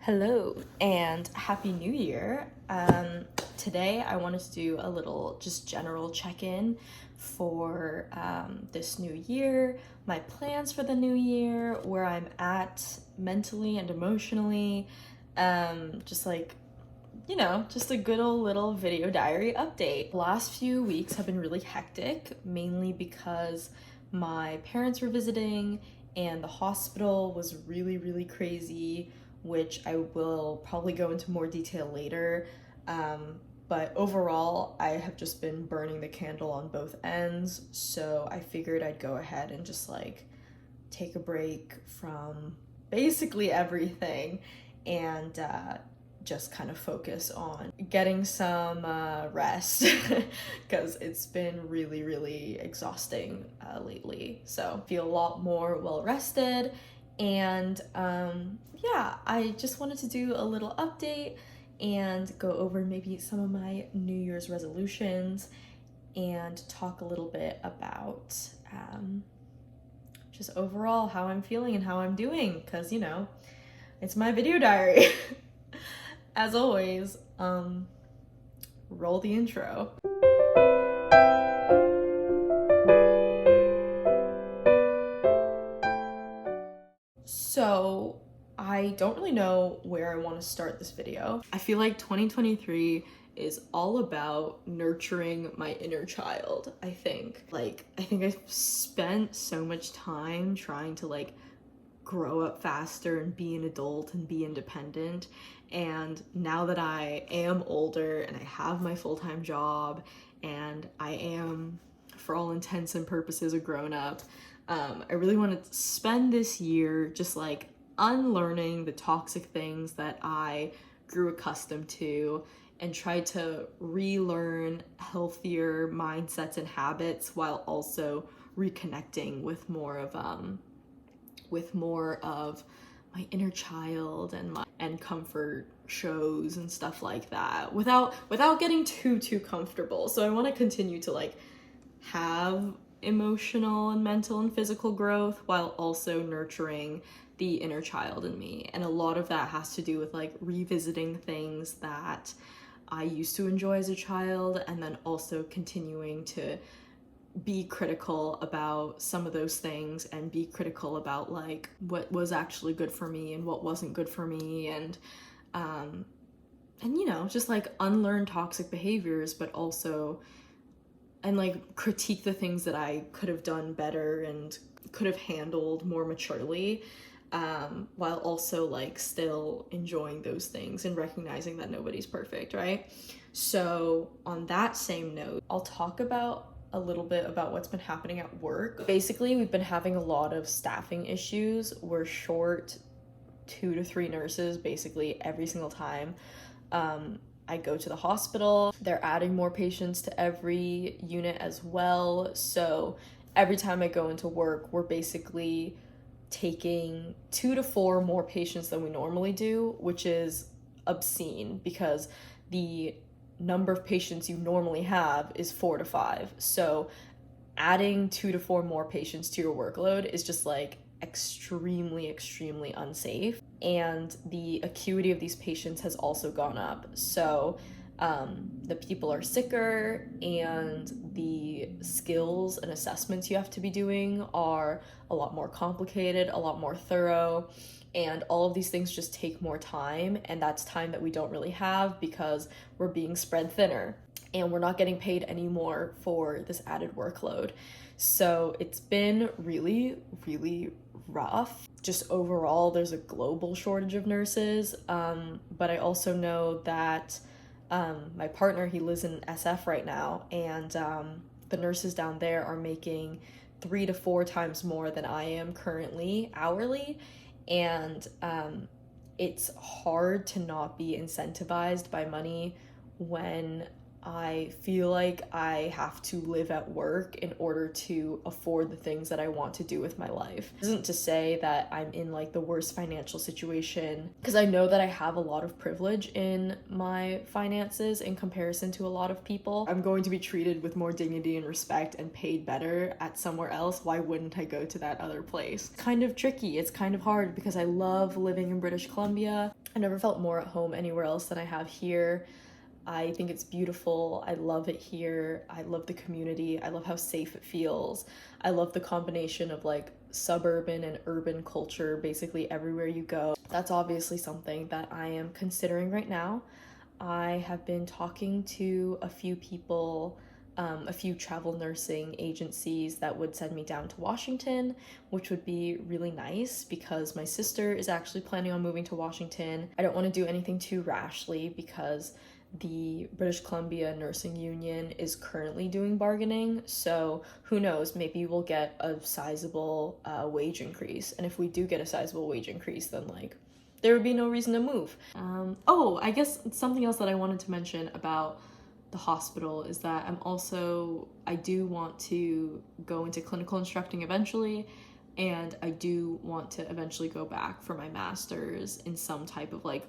Hello and Happy New Year. Today I wanted to do a little just general check-in for this new year, my plans for the new year, where I'm at mentally and emotionally, just just a good old little video diary update. The last few weeks have been really hectic, mainly because my parents were visiting and the hospital was really crazy, which I will probably go into more detail later. But overall, I have just been burning the candle on both ends, so I figured I'd go ahead and just take a break from basically everything and just kind of focus on getting some rest because it's been really exhausting lately. So feel a lot more well rested, and yeah, I just wanted to do a little update and go over maybe some of my New Year's resolutions and talk a little bit about just overall how I'm feeling and how I'm doing, because it's my video diary. As always, roll the intro. So I don't really know where I want to start this video. I feel like 2023 is all about nurturing my inner child, I think. I think I've spent so much time trying to grow up faster and be an adult and be independent. And now that I am older and I have my full-time job and I am, for all intents and purposes, a grown-up, I really want to spend this year just unlearning the toxic things that I grew accustomed to and try to relearn healthier mindsets and habits while also reconnecting with more of my inner child and comfort shows and stuff like that without getting too comfortable. So I want to continue to have emotional and mental and physical growth while also nurturing the inner child in me. And a lot of that has to do with revisiting things that I used to enjoy as a child, and then also continuing to be critical about some of those things and be critical about what was actually good for me and what wasn't good for me, and just unlearn toxic behaviors, but also critique the things that I could have done better and could have handled more maturely, while also still enjoying those things and recognizing that nobody's perfect, right? So on that same note, I'll talk about a little bit about what's been happening at work. Basically, we've been having a lot of staffing issues. We're short 2 to 3 nurses basically every single time I go to the hospital. They're adding more patients to every unit as well. So every time I go into work, we're basically taking 2 to 4 more patients than we normally do, which is obscene because the number of patients you normally have is 4 to 5. So adding 2 to 4 more patients to your workload is just extremely unsafe. And the acuity of these patients has also gone up. So the people are sicker, and the skills and assessments you have to be doing are a lot more complicated, a lot more thorough, and all of these things just take more time, and that's time that we don't really have because we're being spread thinner and we're not getting paid anymore for this added workload. So it's been really rough. Just overall, there's a global shortage of nurses, but I also know that my partner, he lives in SF right now, and the nurses down there are making 3 to 4 times more than I am currently hourly, and it's hard to not be incentivized by money when I feel like I have to live at work in order to afford the things that I want to do with my life. This isn't to say that I'm in like the worst financial situation, because I know that I have a lot of privilege in my finances in comparison to a lot of people. I'm going to be treated with more dignity and respect and paid better at somewhere else. Why wouldn't I go to that other place? It's kind of tricky. It's kind of hard because I love living in British Columbia. I never felt more at home anywhere else than I have here. I think it's beautiful. I love it here. I love the community. I love how safe it feels. I love the combination of like suburban and urban culture basically everywhere you go. That's obviously something that I am considering right now. I have been talking to a few people, a few travel nursing agencies that would send me down to Washington, which would be really nice because my sister is actually planning on moving to Washington. I don't want to do anything too rashly because the British Columbia Nursing Union is currently doing bargaining, so who knows, maybe we'll get a sizable wage increase. And if we do get a sizable wage increase, then like there would be no reason to move. Oh, I guess something else that I wanted to mention about the hospital is that I do want to go into clinical instructing eventually, and I do want to eventually go back for my master's in some type of like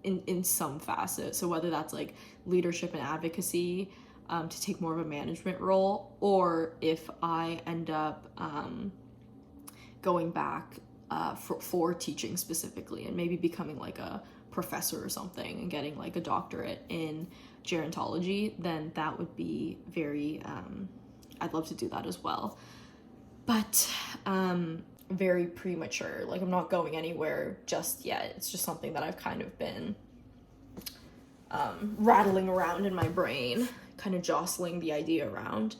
in some facet. So whether that's like leadership and advocacy, to take more of a management role, or if I end up going back for teaching specifically and maybe becoming like a professor or something and getting like a doctorate in gerontology, then that would be very, I'd love to do that as well. But very premature. Like I'm not going anywhere just yet. It's just something that I've kind of been rattling around in my brain, kind of jostling the idea around.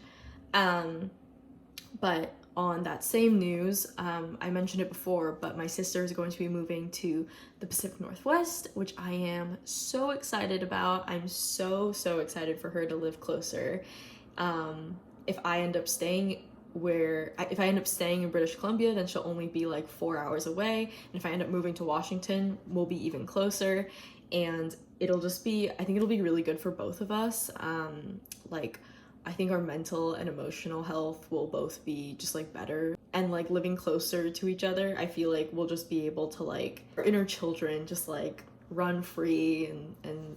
But on that same news, I mentioned it before, but my sister is going to be moving to the Pacific Northwest, which I am so excited about. I'm so excited for her to live closer. If I end up staying in British Columbia, then she'll only be like 4 hours away. And if I end up moving to Washington, we'll be even closer. And I think it'll be really good for both of us. I think our mental and emotional health will both be just like better. And like living closer to each other, I feel like we'll just be able to like, our inner children just like run free and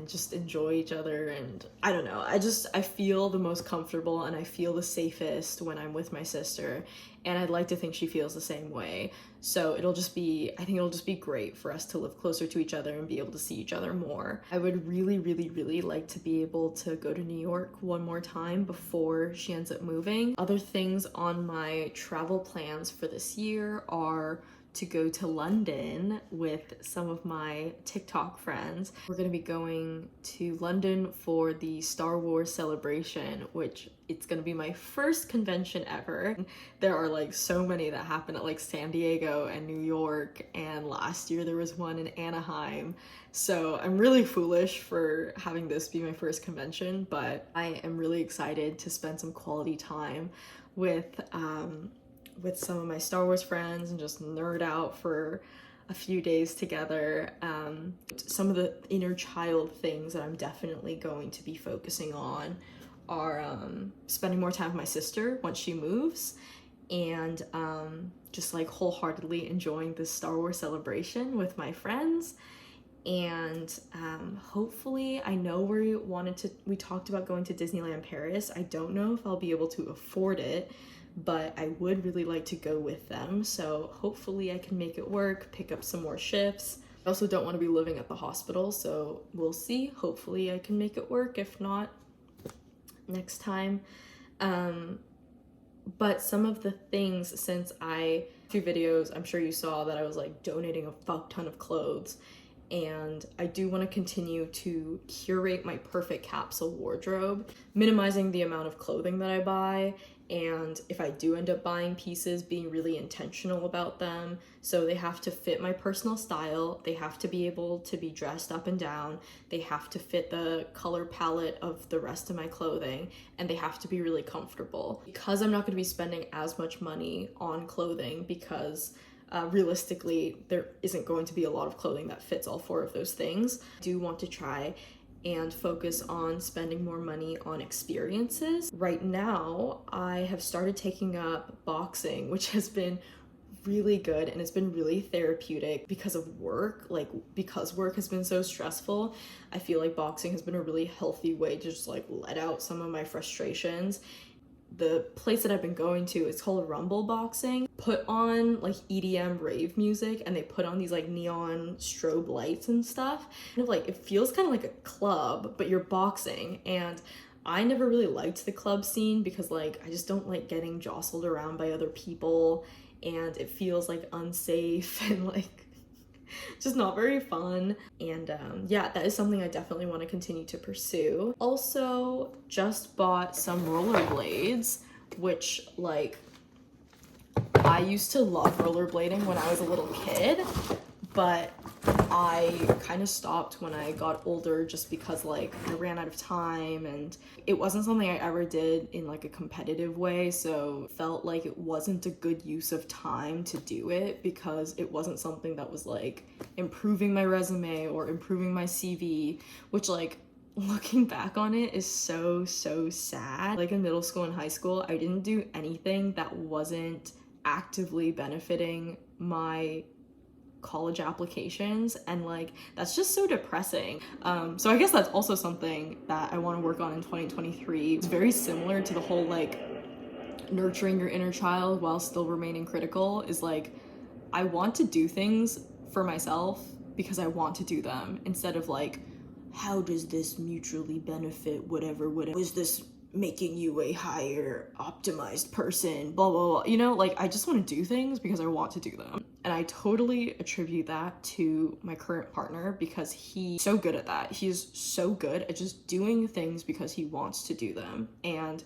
just enjoy each other. And I don't know, I feel the most comfortable and I feel the safest when I'm with my sister, and I'd like to think she feels the same way. So I think it'll just be great for us to live closer to each other and be able to see each other more. I would really like to be able to go to New York one more time before she ends up moving. Other things on my travel plans for this year are to go to London with some of my TikTok friends. We're gonna be going to London for the Star Wars celebration, which it's gonna be my first convention ever. There are like so many that happen at like San Diego and New York, and last year there was one in Anaheim. So I'm really foolish for having this be my first convention, but I am really excited to spend some quality time with some of my Star Wars friends and just nerd out for a few days together. Some of the inner child things that I'm definitely going to be focusing on are spending more time with my sister once she moves, and just like wholeheartedly enjoying this Star Wars celebration with my friends. And hopefully, I know we talked about going to Disneyland Paris. I don't know if I'll be able to afford it, but I would really like to go with them. So hopefully I can make it work, pick up some more shifts. I also don't want to be living at the hospital, so we'll see. Hopefully I can make it work. If not, next time. But some of the things, since two videos, I'm sure you saw that I was like donating a fuck ton of clothes, and I do want to continue to curate my perfect capsule wardrobe, minimizing the amount of clothing that I buy, and if I do end up buying pieces, being really intentional about them. So they have to fit my personal style, they have to be able to be dressed up and down, they have to fit the color palette of the rest of my clothing, and they have to be really comfortable. Because I'm not going to be spending as much money on clothing, because realistically there isn't going to be a lot of clothing that fits all four of those things, I do want to try and focus on spending more money on experiences. Right now, I have started taking up boxing, which has been really good and it's been really therapeutic because of work. Like, because work has been so stressful, I feel like boxing has been a really healthy way to just like let out some of my frustrations. The place that I've been going to, it's called Rumble Boxing, put on like EDM rave music, and they put on these like neon strobe lights and stuff. Kind of like, it feels kind of like a club, but you're boxing. And I never really liked the club scene because like I just don't like getting jostled around by other people, and it feels like unsafe and like just not very fun. And yeah, that is something I definitely want to continue to pursue. Also, just bought some rollerblades, which like I used to love rollerblading when I was a little kid, but I kind of stopped when I got older just because like I ran out of time, and it wasn't something I ever did in like a competitive way, so it felt like it wasn't a good use of time to do it because it wasn't something that was like improving my resume or improving my CV, which like looking back on it is so sad. Like in middle school and high school, I didn't do anything that wasn't actively benefiting my college applications, and like that's just so depressing. So I guess that's also something that I want to work on in 2023. It's very similar to the whole like nurturing your inner child while still remaining critical, is like I want to do things for myself because I want to do them, instead of like, how does this mutually benefit whatever, is this making you a higher optimized person, blah blah blah, you know? Like I just want to do things because I want to do them. And I totally attribute that to my current partner because he's so good at that. He's so good at just doing things because he wants to do them. And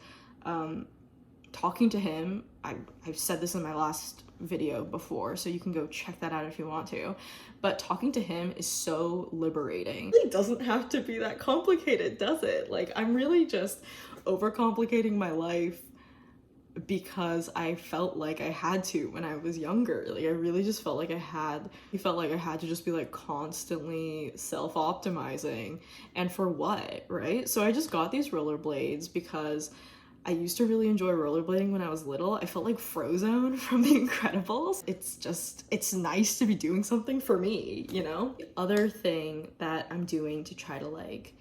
talking to him, I've said this in my last video before, so you can go check that out if you want to, but talking to him is so liberating. It really doesn't have to be that complicated, does it? Like I'm really just overcomplicating my life because I felt like I had to when I was younger. Like I really just felt like I had to just be like constantly self-optimizing, and for what, right? So I just got these rollerblades because I used to really enjoy rollerblading when I was little. I felt like Frozone from The Incredibles. It's nice to be doing something for me, you know? The other thing that I'm doing to try to like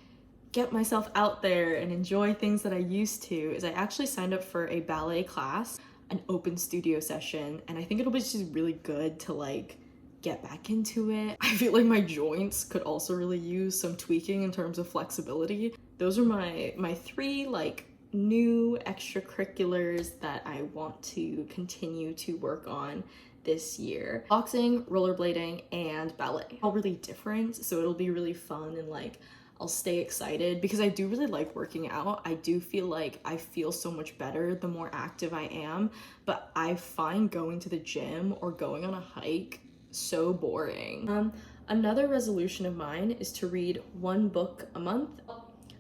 get myself out there and enjoy things that I used to is I actually signed up for a ballet class, an open studio session, and I think it'll be just really good to like get back into it. I feel like my joints could also really use some tweaking in terms of flexibility. Those are my three like new extracurriculars that I want to continue to work on this year. Boxing, rollerblading, and ballet. All really different, so it'll be really fun, and like I'll stay excited because I do really like working out. I do feel like I feel so much better the more active I am, but I find going to the gym or going on a hike so boring. Another resolution of mine is to read one book a month.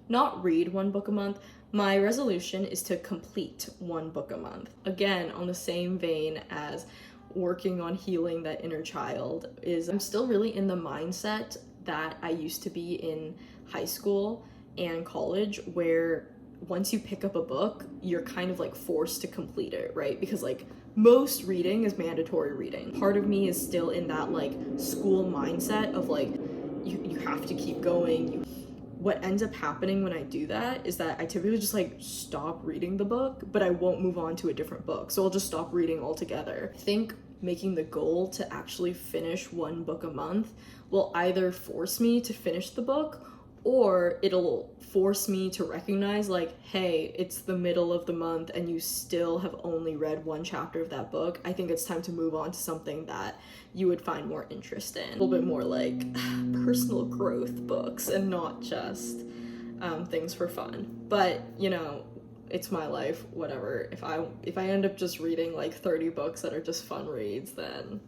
Not read one book a month. My resolution is to complete one book a month. Again, on the same vein as working on healing that inner child, is I'm still really in the mindset that I used to be in high school and college, where once you pick up a book, you're kind of like forced to complete it, right? Because like most reading is mandatory reading. Part of me is still in that like school mindset of like, you have to keep going. What ends up happening when I do that is that I typically just like stop reading the book, but I won't move on to a different book. So I'll just stop reading altogether. I think making the goal to actually finish one book a month will either force me to finish the book, or it'll force me to recognize like, hey, it's the middle of the month and you still have only read one chapter of that book. I think it's time to move on to something that you would find more interest in. A little bit more like personal growth books and not just things for fun. But you know, it's my life, whatever. If I end up just reading like 30 books that are just fun reads, then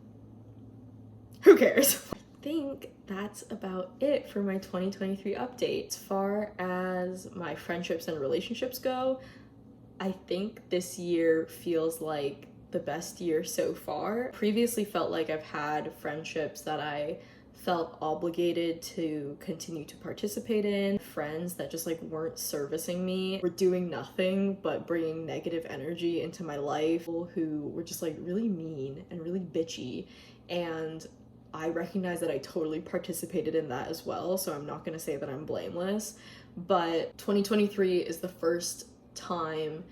who cares? I think that's about it for my 2023 update. As far as my friendships and relationships go, I think this year feels like the best year so far. Previously felt like I've had friendships that I felt obligated to continue to participate in, friends that just like weren't servicing me, were doing nothing but bringing negative energy into my life, people who were just like really mean and really bitchy. And I recognize that I totally participated in that as well, so I'm not gonna say that I'm blameless, but 2023 is the first time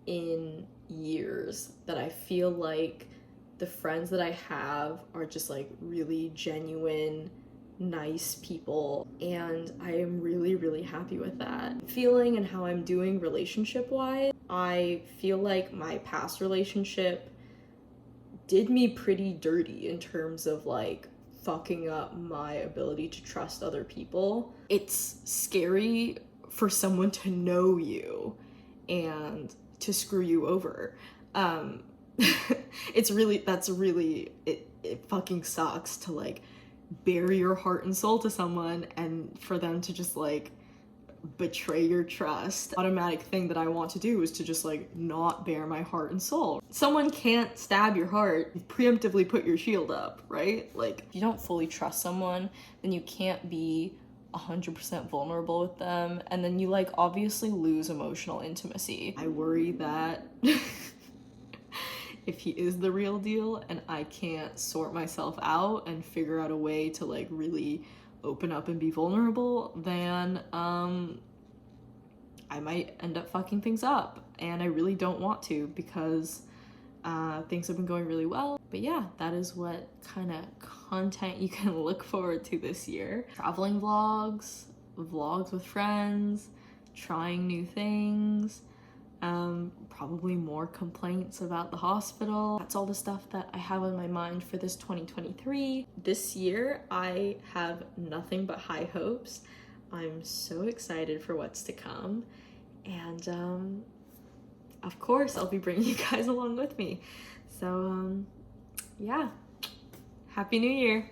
in years that I feel like the friends that I have are just like really genuine, nice people, and I am really, really happy with that. Feeling and how I'm doing relationship-wise, I feel like my past relationship did me pretty dirty in terms of like fucking up my ability to trust other people. It's scary for someone to know you and to screw you over. It fucking sucks to like bare your heart and soul to someone and for them to just like betray your trust. Automatic thing that I want to do is to just like not bare my heart and soul. Someone can't stab your heart, preemptively put your shield up, right? Like, if you don't fully trust someone, then you can't be 100% vulnerable with them, and then you like obviously lose emotional intimacy. I worry that if he is the real deal and I can't sort myself out and figure out a way to like really open up and be vulnerable, then I might end up fucking things up, and I really don't want to because things have been going really well. But yeah, that is what kind of content you can look forward to this year. Traveling vlogs, vlogs with friends, trying new things, probably more complaints about the hospital. That's all the stuff that I have on my mind for this 2023. This year, I have nothing but high hopes. I'm so excited for what's to come. And of course, I'll be bringing you guys along with me. So yeah, Happy New Year.